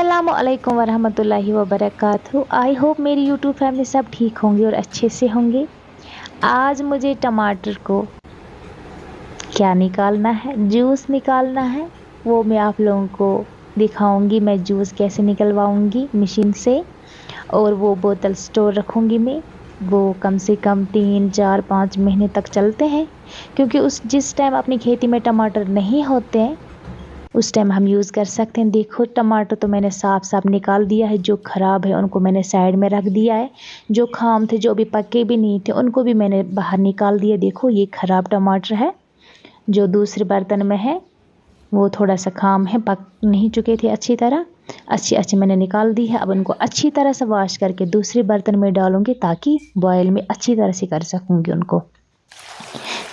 अस्सलामुअलैकुम वरहमतुल्लाहि वबरकातुहू। I hope मेरी यूट्यूब फैमिली सब ठीक होंगे और अच्छे से होंगे। आज मुझे टमाटर को क्या निकालना है, जूस निकालना है, वो मैं आप लोगों को दिखाऊंगी। मैं जूस कैसे निकलवाऊंगी मशीन से, और वो बोतल स्टोर रखूंगी मैं। वो कम से कम 3, 4, 5 महीने तक चलते हैं, क्योंकि जिस टाइम अपनी खेती में टमाटर नहीं होते हैं उस टाइम हम यूज़ कर सकते हैं। देखो टमाटर तो मैंने साफ साफ निकाल दिया है, जो ख़राब है उनको मैंने साइड में रख दिया है, जो खाम थे जो अभी पके भी नहीं थे उनको भी मैंने बाहर निकाल दिया। देखो ये ख़राब टमाटर है, जो दूसरे बर्तन में है वो थोड़ा सा खाम है, पक नहीं चुके थे अच्छी तरह। अच्छी मैंने निकाल दी है। अब उनको अच्छी तरह से वॉश करके दूसरे बर्तन में डालूंगी, ताकि बॉयल में अच्छी तरह से कर सकूँगी उनको।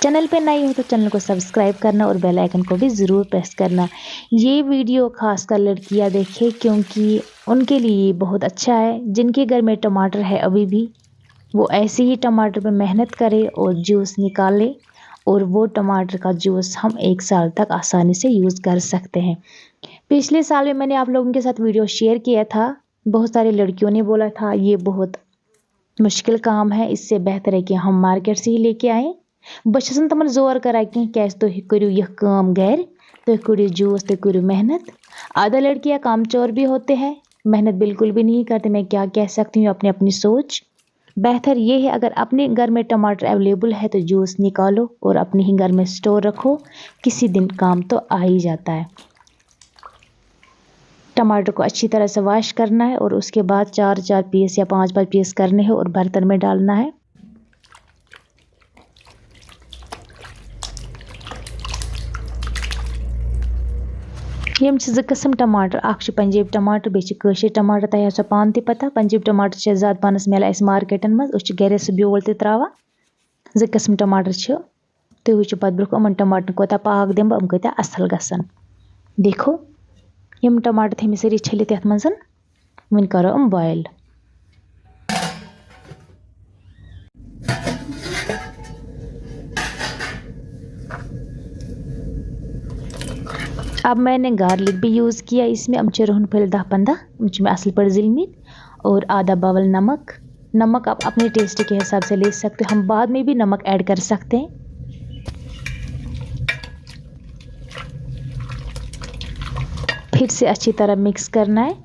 चैनल पे नई हो तो चैनल को सब्सक्राइब करना और बेल आइकन को भी ज़रूर प्रेस करना। ये वीडियो खासकर लड़कियां देखें, क्योंकि उनके लिए बहुत अच्छा है। जिनके घर में टमाटर है अभी भी, वो ऐसे ही टमाटर पे मेहनत करे और जूस निकाले, और वो टमाटर का जूस हम 1 साल तक आसानी से यूज़ कर सकते हैं। पिछले साल में मैंने आप लोगों के साथ वीडियो शेयर किया था। बहुत सारी लड़कियों ने बोला था ये बहुत मुश्किल काम है, इससे बेहतर है कि हम मार्केट से ही लेके आएँ। बस छसन तमन जोर करा कि कैसे तो करो यह काम घर, तो करो जूस, तो करो मेहनत। आधा लड़कियां कामचोर भी होते हैं, मेहनत बिल्कुल भी नहीं करते। मैं क्या कह सकती हूँ, अपनी अपनी सोच। बेहतर ये है अगर अपने घर में टमाटर अवेलेबल है तो जूस निकालो और अपने ही घर में स्टोर रखो, किसी दिन काम तो आ ही जाता है। टमाटर को अच्छी तरह से वॉश करना है और उसके बाद 4 पीस या 5 पीस करने हैं और बर्तन में डालना है। यम 2 किस्म टमाटर, अख पंजाबी टमाटर, बेशर टमाटर। तह सो पान ती पता, पंजाबी टमाटर ज़्यादा पानस मिलान अस मार्केटन मज, उस गर सह ब्योल ते त्रावान। 2 किस्म टमाटर तुम वुचो पत ब्रोह यमन टमाटर कोता पाक दिम बह, कता असल गसन। देखो यम टमाटर थे सारी छलित यथ मज, वन करो बॉयल। अब मैंने गार्लिक भी यूज़ किया इसमें। हम रोहन फल 10-15 में असल पर जिलमित, और आधा बावल नमक। नमक आप अपने टेस्ट के हिसाब से ले सकते हो, हम बाद में भी नमक ऐड कर सकते हैं। फिर से अच्छी तरह मिक्स करना है।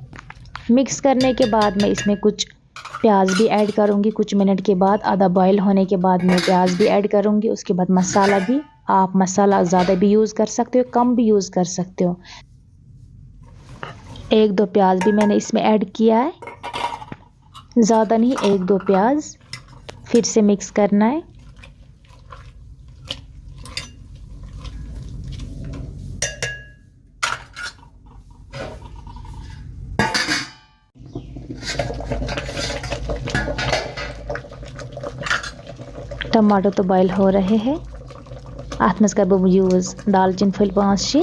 मिक्स करने के बाद मैं इसमें कुछ प्याज भी ऐड करूंगी। कुछ मिनट के बाद, आधा बॉयल होने के बाद मैं प्याज भी ऐड करूंगी। उसके बाद मसाला भी, आप मसाला ज़्यादा भी यूज़ कर सकते हो, कम भी यूज़ कर सकते हो। 1-2 प्याज भी मैंने इसमें ऐड किया है, ज़्यादा नहीं, 1-2 प्याज। फिर से मिक्स करना है। टमाटर तो बॉयल हो रहे हैं। अत मज कर बह यूज़ दालचीन फल 5-6,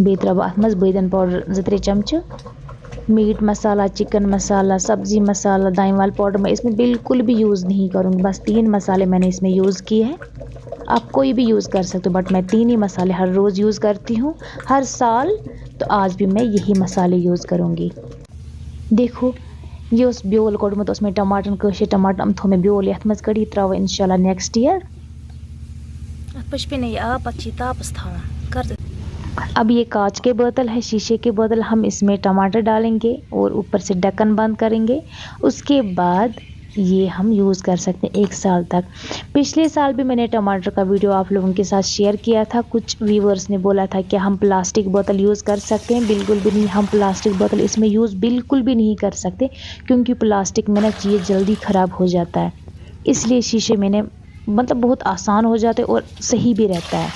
बे त्रा अत मज बैदन पाउडर 2-3 चमचे, मीट मसाला, चिकन मसाला, सब्जी मसाला, दाईवाल पाउडर मैं इसमें बिल्कुल भी यूज़ नहीं करूँगी। बस 3 मसाले मैंने इसमें यूज़ किए हैं। आप कोई भी यूज़ कर सकते हो, बट मैं 3 ही मसाले हर रोज़ यूज़ करती हूँ, हर साल। तो आज भी मैं यही मसाले यूज़ करूँगी। देखो ये उस ब्योल कोड़मुत उसमें टमाटर, कशे टमाटर हम थो में ब्योल यथ मज कड़ी त्राव इंशाल्लाह नेक्स्ट ईयर। अब ये कांच के बोतल है, शीशे के बोतल, हम इसमें टमाटर डालेंगे और ऊपर से ढक्कन बंद करेंगे। उसके बाद ये हम यूज़ कर सकते हैं 1 साल तक। पिछले साल भी मैंने टमाटर का वीडियो आप लोगों के साथ शेयर किया था। कुछ व्यूअर्स ने बोला था कि हम प्लास्टिक बोतल यूज़ कर सकते हैं। बिल्कुल भी नहीं, हम प्लास्टिक बोतल इसमें यूज़ बिल्कुल भी नहीं कर सकते, क्योंकि प्लास्टिक में ना चीज़ जल्दी ख़राब हो जाता है। इसलिए शीशे में मतलब बहुत आसान हो जाते और सही भी रहता है।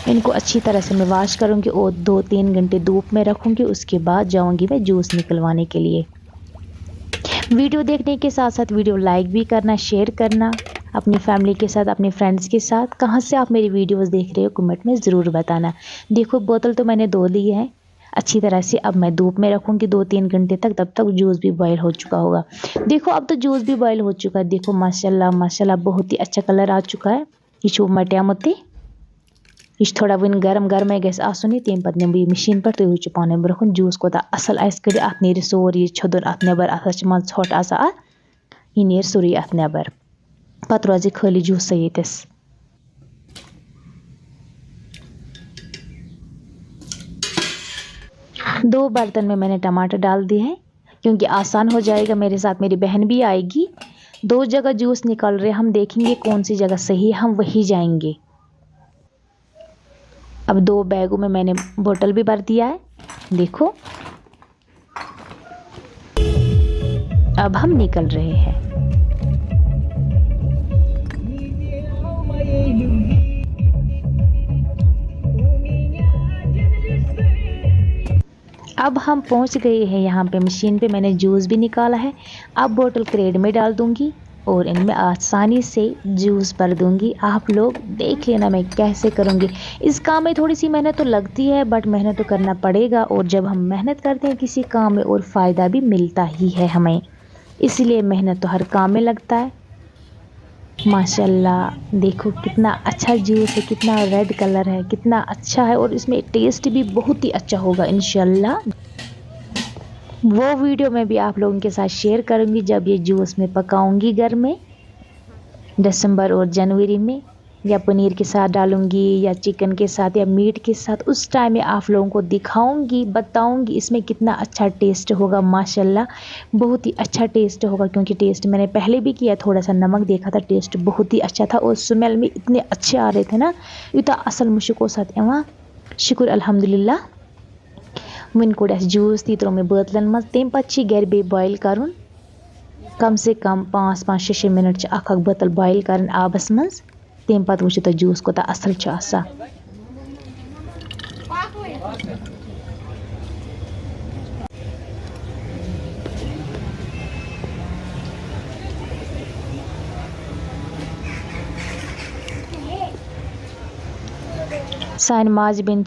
इनको अच्छी तरह से मैं वॉश करूँगी और 2-3 घंटे धूप में रखूँगी। उसके बाद जाऊँगी मैं जूस निकलवाने के लिए। वीडियो देखने के साथ साथ वीडियो लाइक भी करना, शेयर करना अपनी फैमिली के साथ, अपने फ्रेंड्स के साथ। कहाँ से आप मेरी वीडियोस देख रहे हो कमेंट में ज़रूर बताना। देखो बोतल तो मैंने धो ली है अच्छी तरह से। अब मैं धूप में रखूँगी 2-3 घंटे तक, तब तक जूस भी बॉयल हो चुका होगा। देखो अब तो जूस भी बॉयल हो चुका है। देखो माशाल्लाह माशाल्लाह बहुत ही अच्छा कलर आ चुका है। ये छो मटिया मोती यह थोड़ा वन गर्म गर्म गस आसुन तम पे निम बह मशीन पे तुम वो पाने ब्रोह जूस कोता असल कड़ अत नीर सोरी छुदर अत नबर अत मज ोट आसान यह नीर सोरी अत नबर पत रोज खाली जूस येतस। दो बर्तन में मैंने टमाटर डाल दिए हैं क्योंकि आसान हो जाएगा, मेरे साथ मेरी बहन भी आएगी। दो जगह जूस निकल रहे, हम देखेंगे कौन सी जगह सही है, हम वही जाएंगे। अब दो बैगों में मैंने बोतल भी भर दिया है, देखो। अब हम निकल रहे हैं। अब हम पहुंच गए हैं यहाँ पे मशीन पे, मैंने जूस भी निकाला है। अब बोतल क्रेड में डाल दूंगी और इनमें आसानी से जूस भर दूंगी। आप लोग देख लेना मैं कैसे करूँगी। इस काम में थोड़ी सी मेहनत तो लगती है, बट मेहनत तो करना पड़ेगा। और जब हम मेहनत करते हैं किसी काम में और फ़ायदा भी मिलता ही है हमें, इसलिए मेहनत तो हर काम में लगता है। माशाल्लाह देखो कितना अच्छा जूस है, कितना रेड कलर है, कितना अच्छा है। और इसमें टेस्ट भी बहुत ही अच्छा होगा इंशाल्लाह। वो वीडियो मैं भी आप लोगों के साथ शेयर करूंगी जब ये जूस में पकाऊंगी घर में, दिसंबर और जनवरी में, या पनीर के साथ डालूंगी या चिकन के साथ या मीट के साथ। उस टाइम में आप लोगों को दिखाऊंगी, बताऊंगी इसमें कितना अच्छा टेस्ट होगा। माशाल्लाह बहुत ही अच्छा टेस्ट होगा, क्योंकि टेस्ट मैंने पहले भी किया, थोड़ा सा नमक देखा था, टेस्ट बहुत ही अच्छा था। और स्मेल में इतने अच्छे आ रहे थे ना, यूता असल मुशको साथ एवं शुक्र अल्हम्दुलिल्लाह। वन कोड़ जूस ती त्रो मे बोतलन मज, तम पे गर बे बॉयल कर कम से कम 5-6 मिनट अख बोतल बॉयल कर आबस मज। तम पे वो तुम जूस कोता असल आसान। सान माज बेन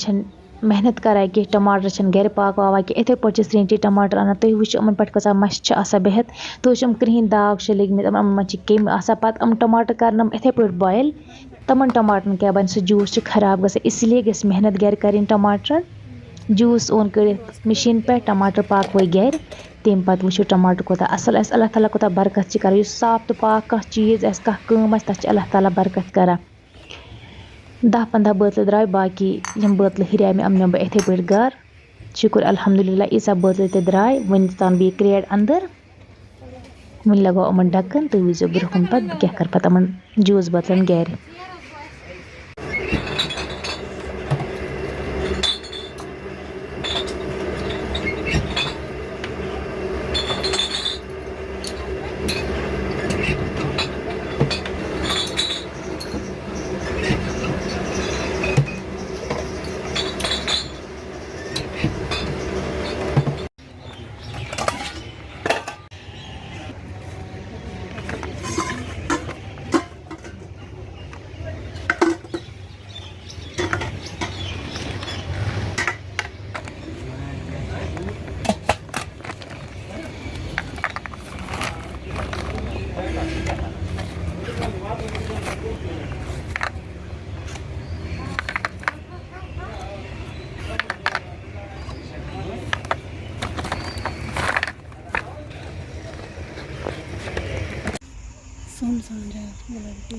मेहनत करान कि टमाटर गर पाकवा कि इथे पे स्रीटी टमाटर अना तुम वो अमन पे कसा मश बेहत तो कृहन दाग लगे मज कम पे टमाटर कर इथे पे बॉयल। तमन टमाटर क्या बन सह जूस खराब ग, इसलिए गस मेहनत गर कर टमाटर। जूस ओन कड़ मशीन पे, टमाटर पाकव गर, तम पे वो टमाटर कोता असल। अल्लाह ताला कोता बरकत कर, साफ तो पाक कह चीज़ कम तथ अल्लाह ताला बरकत कर। 10-15 बोतल द्राय, बाकी यम बोतल हिरिया में अमन बह इथे पे घर। शुक्र अल्हम्दुलिल्लाह ईसा बोतल ते द्राय, वन तान बी क्रेड अंदर। वन लगो अमन ढक्कन, तो वो ब्रोहन पे क्या कर पता अमन जूस बोतलन गर।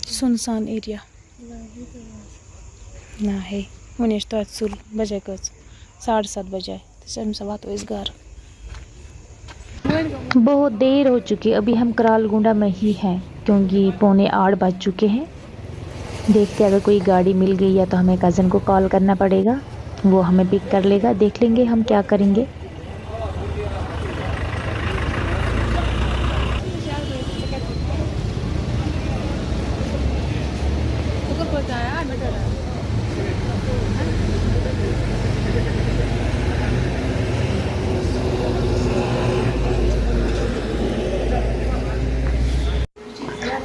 सुनसान एरिया ना है। वन तो सुल बजे कच 7:30 बजे तो वात घर। बहुत देर हो चुकी, अभी हम करालगुंडा में ही हैं, क्योंकि 7:45 बज चुके हैं। देखते अगर कोई गाड़ी मिल गई या तो हमें कज़न को कॉल करना पड़ेगा, वो हमें पिक कर लेगा। देख लेंगे हम क्या करेंगे।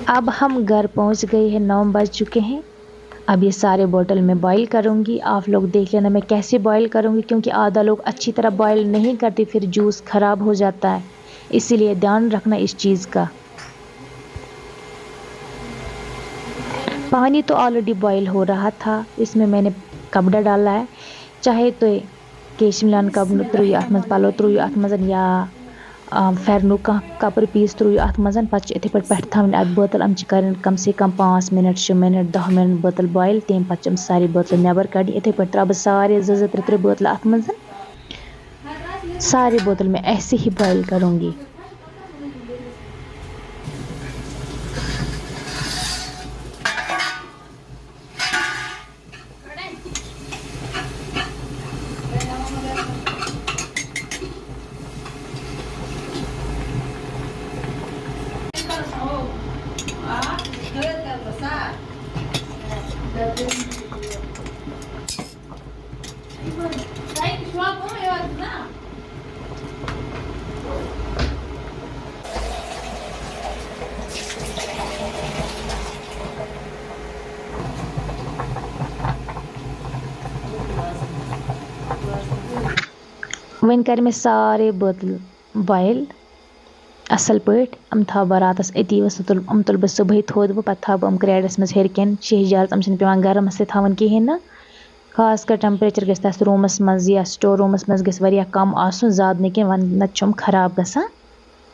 अब हम घर पहुंच गए हैं, 9 बज चुके हैं। अब ये सारे बोतल में बॉईल करूंगी। आप लोग देख लेना मैं कैसे बॉईल करूंगी, क्योंकि आधा लोग अच्छी तरह बॉईल नहीं करते, फिर जूस खराब हो जाता है, इसीलिए ध्यान रखना इस चीज़ का। पानी तो ऑलरेडी बॉईल हो रहा था, इसमें मैंने कपड़ा डाला है। चाहे तो केश मिलान कपड़ त्रुयु अत मज पलो त्रुयु अत मज या फेरनु कह कपर पीस त्रुयु अत मज पे इथे पे थवन अब बोतल अम कर कम से कम 5 मिनट 6 मिनट 10 मिनट बोतल बॉयल तम पे सारी बोतल नबर कड़ इथे पे त्रा बह सारे 2-3 बोतल अत मज सारी बोतल में ऐसे ही बॉयल करूँगी। वन कर मे सारे बोतल बॉयल असल पट अम थव बह रातस अती अम तुल बह सुबह थोद बह पे थव अम क्रेडस मज हेरकन शहजारस अम पे गरमस थवन कहें ना खास कर टेम्परेचर गस तस रूमस मज या स्टोर रूमस मज गस वरिया कम आसुन ज़्यादा नहीं कह वन नम खराब गसान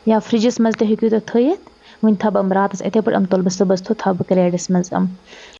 या फ्रिजस मज तो हेकु तुम थवित वन थव अम रातस इथे पे अम तुल बह सुबह थव बह क्रेडस मज अम